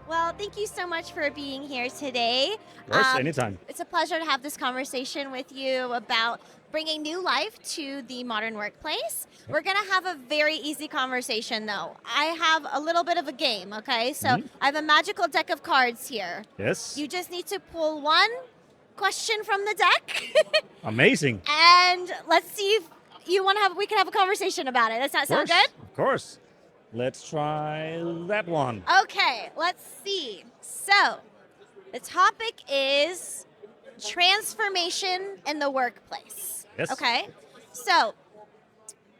Well, thank you so much for being here today. Of course, anytime. It's a pleasure to have this conversation with you about bringing new life to the modern workplace. Yep. We're going to have a very easy conversation, though. I have a little bit of a game, okay? So I have a magical deck of cards here. Yes. You just need to pull one question from the deck. Amazing. And let's see if you want to we can have a conversation about it. Does that sound good? Of course. Let's try that one. Okay, let's see. So, the topic is transformation in the workplace. Yes. Okay, so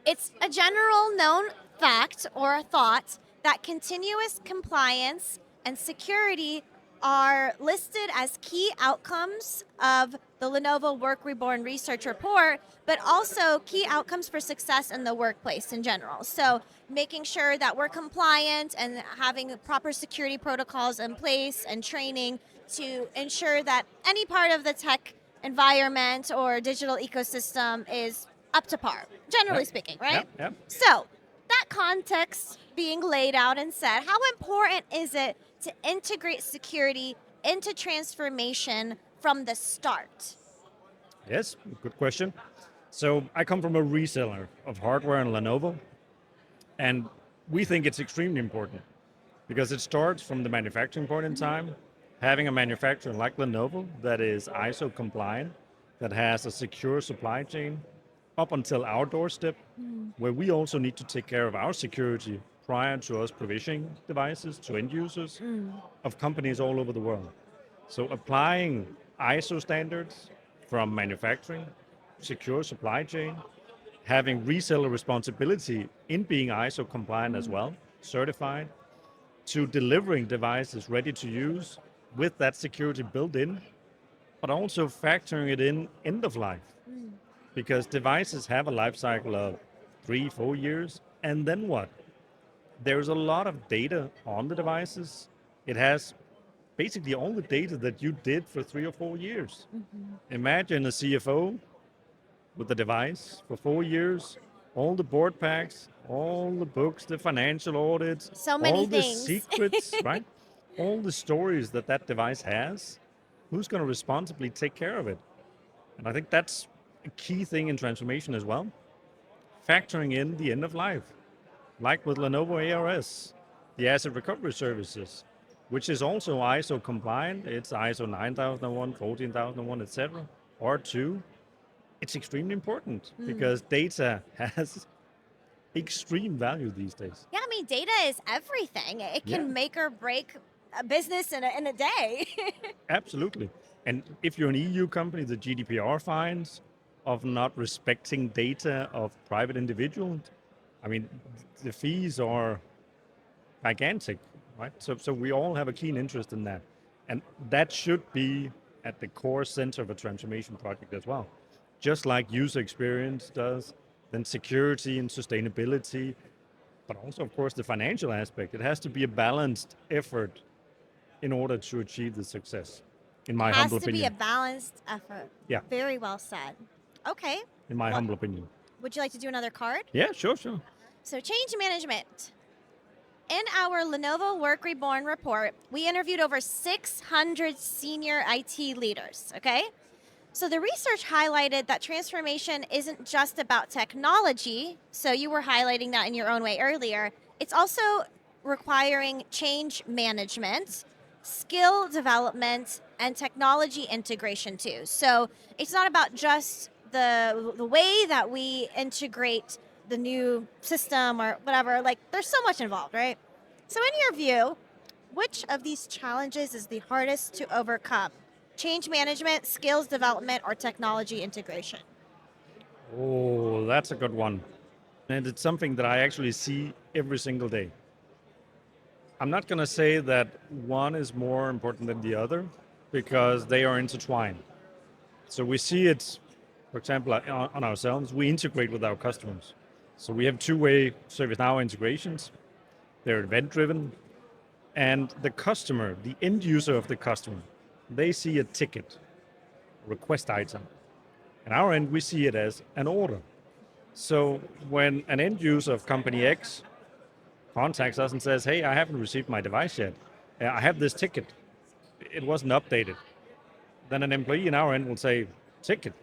it's a general known fact or a thought that continuous compliance and security are listed as key outcomes of the Lenovo Reborn research report, but also key outcomes for success in the workplace in general. So making sure that we're compliant and having proper security protocols in place and training to ensure that any part of the tech environment or digital ecosystem is up to par, generally speaking, right? Yep. So that context being laid out and said, how important is it to integrate security into transformation from the start? Yes, good question. So I come from a reseller of hardware and Lenovo, and we think it's extremely important because it starts from the manufacturing point in time. Having a manufacturer like Lenovo that is ISO compliant, that has a secure supply chain up until our doorstep, where we also need to take care of our security prior to us provisioning devices to end users of companies all over the world. So applying ISO standards from manufacturing, secure supply chain, having reseller responsibility in being ISO compliant as well, certified, to delivering devices ready to use with that security built in, but also factoring it in end of life. Because devices have a life cycle of 3-4 years, and then what? There's a lot of data on the devices. It has basically all the data that you did for 3 or 4 years. Imagine a CFO with the device for 4 years, all the board packs, all the books, the financial audits, So many all the things. secrets, right? All the stories that device has. Who's going to responsibly take care of it? And I think that's a key thing in transformation as well. Factoring in the end of life, like with Lenovo ARS, the asset recovery services, which is also ISO compliant. It's ISO 9001, 14001, etc. R2. It's extremely important because data has extreme value these days. Yeah, I mean, data is everything. It can make or break a business in a day. Absolutely. And if you're an EU company, the GDPR fines of not respecting data of private individuals, I mean, the fees are gigantic, right? So we all have a keen interest in that. And that should be at the core center of a transformation project as well. Just like user experience does, then security and sustainability, but also, of course, the financial aspect. It has to be a balanced effort in order to achieve the success, in my humble Has to be opinion. a balanced effort. Yeah. Very well said. Okay. In my humble opinion. Would you like to do another card? Yeah, sure. So change management. In our Lenovo Reborn report, we interviewed over 600 senior IT leaders, okay? So the research highlighted that transformation isn't just about technology, so you were highlighting that in your own way earlier. It's also requiring change management, skill development, and technology integration too. So it's not about just the way that we integrate the new system or whatever. Like, there's so much involved, right? So in your view, which of these challenges is the hardest to overcome? Change management, skills development, or technology integration? Oh, that's a good one. And it's something that I actually see every single day. I'm not going to say that one is more important than the other because they are intertwined. So we see it, for example, on ourselves. We integrate with our customers. So we have two-way ServiceNow integrations. They're event-driven. And the customer, the end user of the customer, they see a ticket, request item. On our end, we see it as an order. So when an end user of company X contacts us and says, hey, I haven't received my device yet. I have this ticket. It wasn't updated. Then an employee in our end will say, ticket?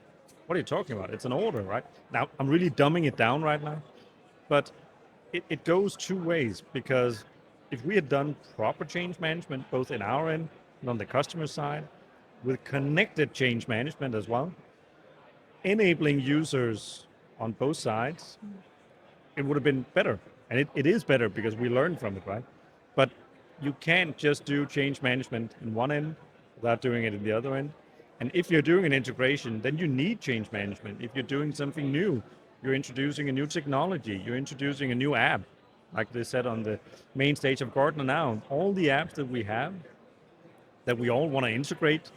What are you talking about? It's an order, right? Now, I'm really dumbing it down right now, but it goes two ways, because if we had done proper change management, both in our end and on the customer side, with connected change management as well, enabling users on both sides, it would have been better. And it is better because we learned from it, right? But you can't just do change management in one end without doing it in the other end. And if you're doing an integration, then you need change management. If you're doing something new, you're introducing a new technology, you're introducing a new app, like they said on the main stage of Gartner now, all the apps that we have that we all want to integrate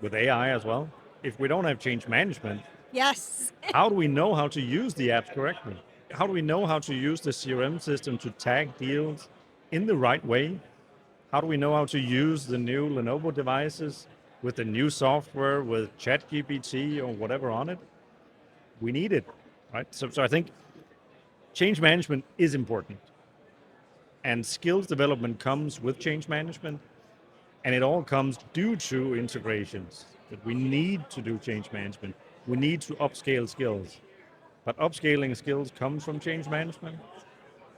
with AI as well. If we don't have change management, Yes. how do we know how to use the apps correctly? How do we know how to use the CRM system to tag deals in the right way? How do we know how to use the new Lenovo devices with the new software, with ChatGPT or whatever on it? We need it, right? So I think change management is important. And skills development comes with change management. And it all comes due to integrations, that we need to do change management. We need to upscale skills. But upscaling skills comes from change management,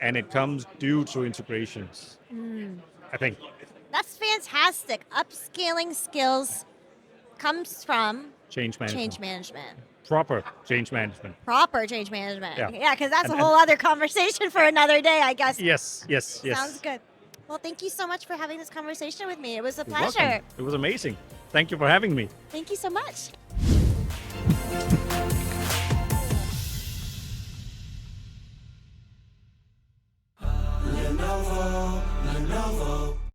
and it comes due to integrations, I think. That's fantastic. Upscaling skills comes from Change management. change management. Proper change management. Proper change management. Yeah. Yeah, because that's And- a whole other conversation for another day, I guess. Yes. Sounds good. Well, thank you so much for having this conversation with me. It was a You're pleasure. welcome. It was amazing. Thank you for having me. Thank you so much.